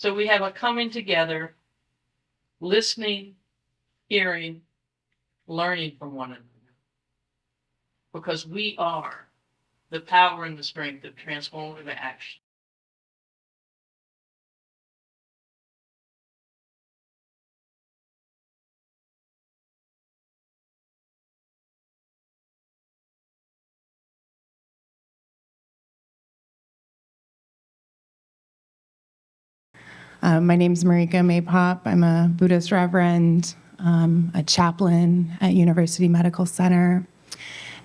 So we have a coming together, listening, hearing, learning from one another. Because we are the power and the strength of transformative action. My name is Marika Maypop. I'm a Buddhist reverend, a chaplain at University Medical Center.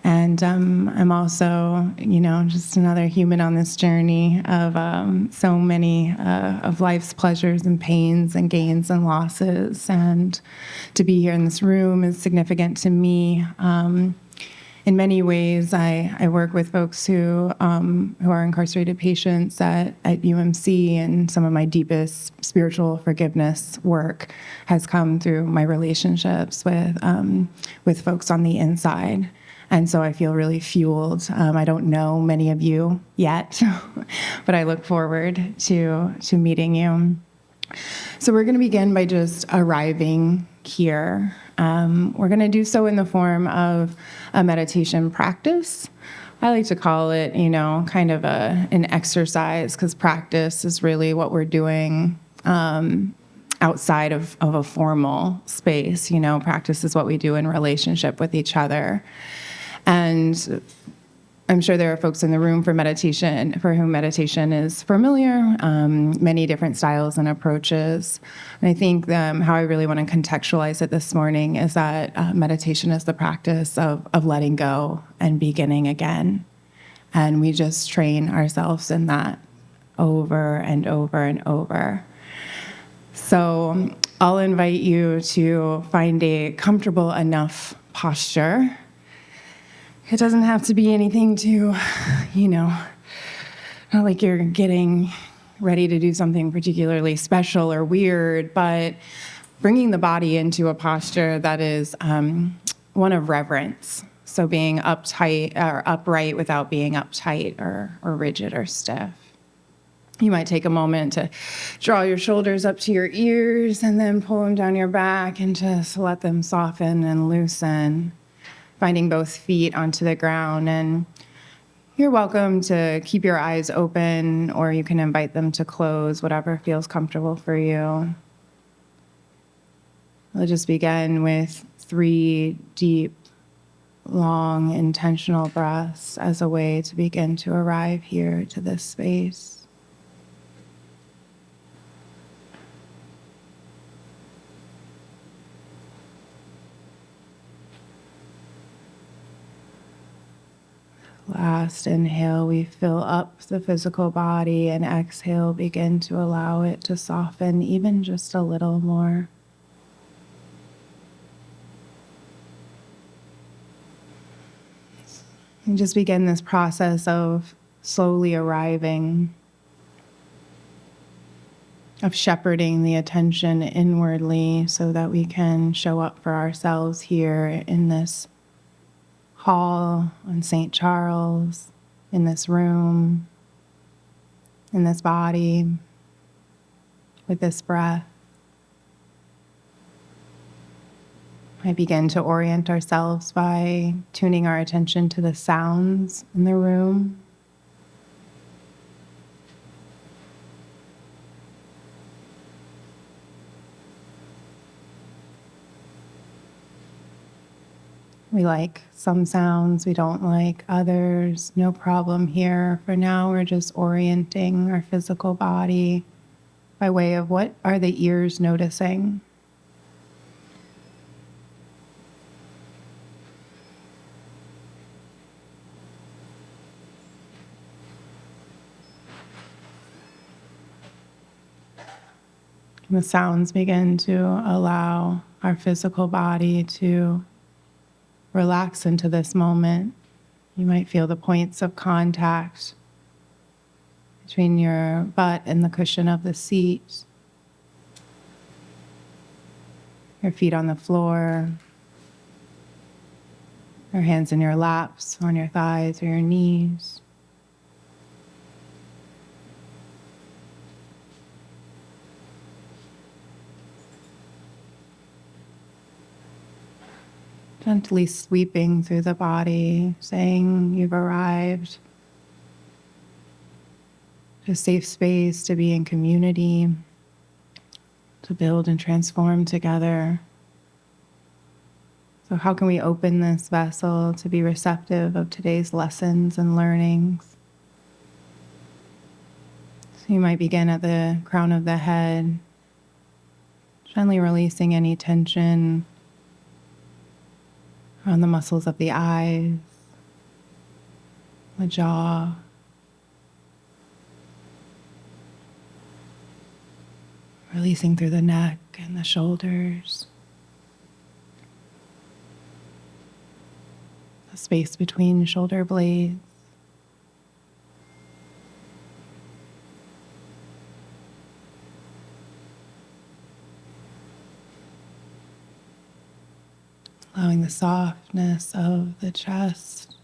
And I'm also, just another human on this journey of so many of life's pleasures and pains and gains and losses. And to be here in this room is significant to me. In many ways, I work with folks who are incarcerated patients at UMC, and some of my deepest spiritual forgiveness work has come through my relationships with folks on the inside. And so I feel really fueled. I don't know many of you yet, but I look forward to meeting you. So we're going to begin by just arriving here. We're going to do so in the form of a meditation practice. I like to call it, kind of an exercise, because practice is really what we're doing outside of a formal space. Practice is what we do in relationship with each other. And I'm sure there are folks in the room for whom meditation is familiar, many different styles and approaches. And I think how I really want to contextualize it this morning is that meditation is the practice of letting go and beginning again. And we just train ourselves in that over and over and over. So I'll invite you to find a comfortable enough posture. It doesn't have to be anything too, not like you're getting ready to do something particularly special or weird, but bringing the body into a posture that is one of reverence. So being uptight or upright without being uptight or rigid or stiff. You might take a moment to draw your shoulders up to your ears and then pull them down your back and just let them soften and loosen. Finding both feet onto the ground, and you're welcome to keep your eyes open, or you can invite them to close, whatever feels comfortable for you. We'll just begin with 3 deep, long, intentional breaths as a way to begin to arrive here to this space. Last inhale, we fill up the physical body, and exhale, begin to allow it to soften even just a little more. And just begin this process of slowly arriving, of shepherding the attention inwardly so that we can show up for ourselves here in this hall on St. Charles, in this room, in this body, with this breath. I begin to orient ourselves by tuning our attention to the sounds in the room. We like some sounds, we don't like others. No problem here. For now, we're just orienting our physical body by way of what are the ears noticing. The sounds begin to allow our physical body to relax into this moment. You might feel the points of contact between your butt and the cushion of the seat, your feet on the floor, your hands in your laps, on your thighs or your knees. Gently sweeping through the body, saying you've arrived to a safe space to be in community, to build and transform together. So how can we open this vessel to be receptive of today's lessons and learnings? So you might begin at the crown of the head, gently releasing any tension around the muscles of the eyes, the jaw, releasing through the neck and the shoulders, the space between shoulder blades. Allowing the softness of the chest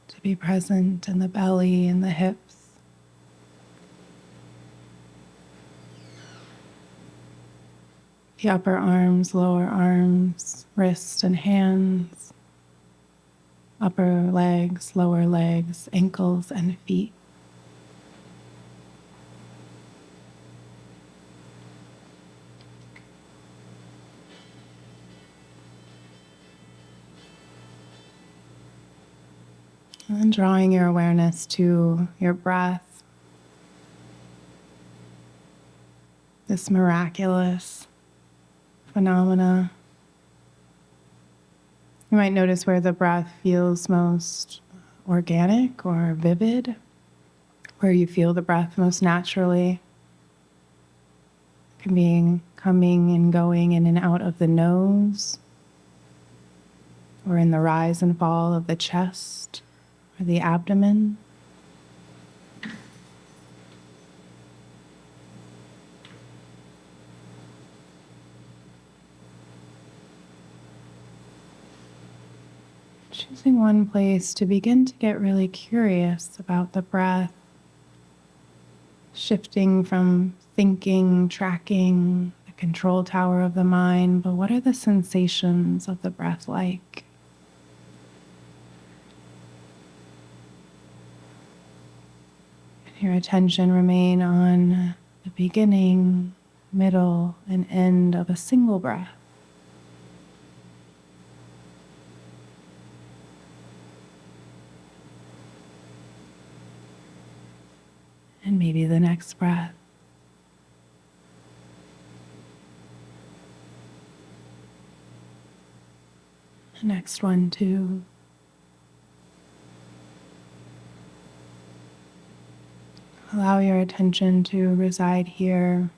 to be present in the belly and the hips. The upper arms, lower arms, wrists and hands, upper legs, lower legs, ankles and feet. And then drawing your awareness to your breath, this miraculous phenomena. You might notice where the breath feels most organic or vivid, where you feel the breath most naturally. It can be coming and going in and out of the nose, or in the rise and fall of the chest or the abdomen. Choosing one place to begin to get really curious about the breath, shifting from thinking, tracking, the control tower of the mind, but what are the sensations of the breath like? Your attention remain on the beginning, middle, and end of a single breath. And maybe the next breath. The next one too. Allow your attention to reside here.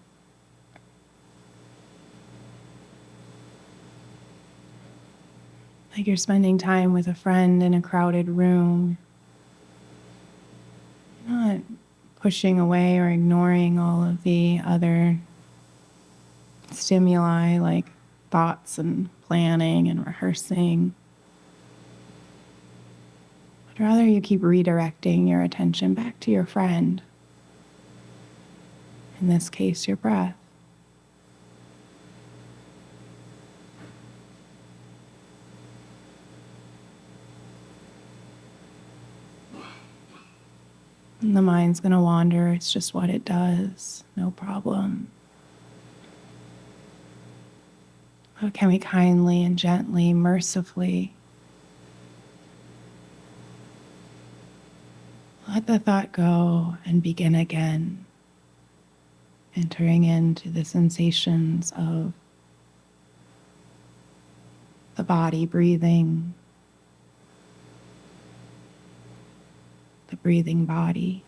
Like you're spending time with a friend in a crowded room. Not pushing away or ignoring all of the other stimuli like thoughts and planning and rehearsing. But rather you keep redirecting your attention back to your friend. In this case, your breath. And the mind's going to wander. It's just what it does. No problem. But can we kindly and gently, mercifully let the thought go and begin again, entering into the sensations of the body breathing, the breathing body.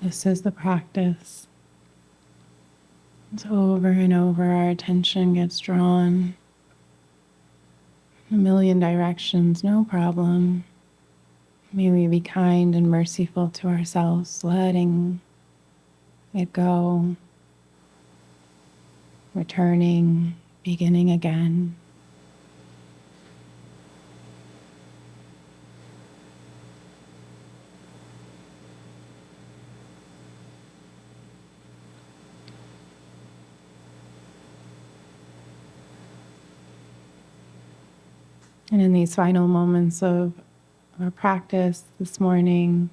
This is the practice. It's over and over, our attention gets drawn a million directions, no problem. May we be kind and merciful to ourselves, letting it go, returning, beginning again. And in these final moments of our practice this morning,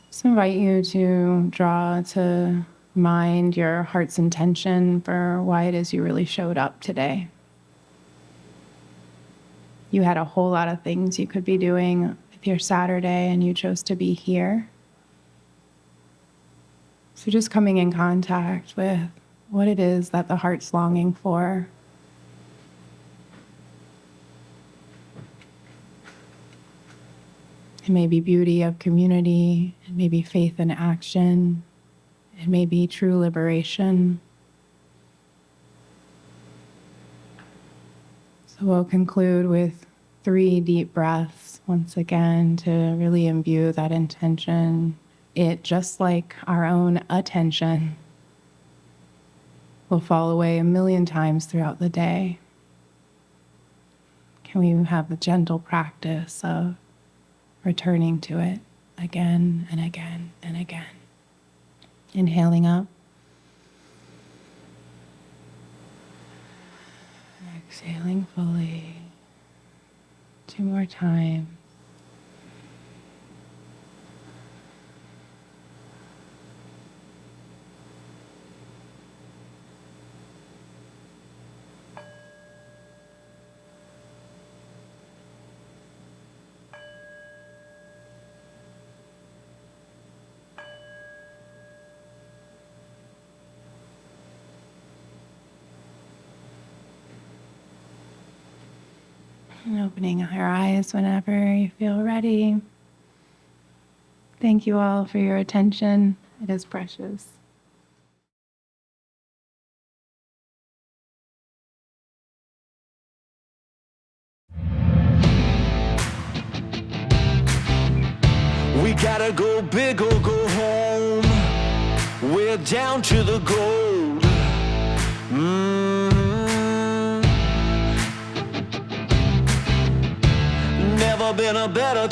just invite you to draw to mind your heart's intention for why it is you really showed up today. You had a whole lot of things you could be doing with your Saturday, and you chose to be here. So just coming in contact with what it is that the heart's longing for. It may be beauty of community, it may be faith in action, it may be true liberation. So we'll conclude with 3 deep breaths once again to really imbue that intention. It, just like our own attention, will fall away a million times throughout the day. Can we have the gentle practice of returning to it again and again and again? Inhaling up. Exhaling fully. 2 more times. And opening our eyes whenever you feel ready. Thank you all for your attention. It is precious. We gotta go big or go home. We're down to the gold. Never been a better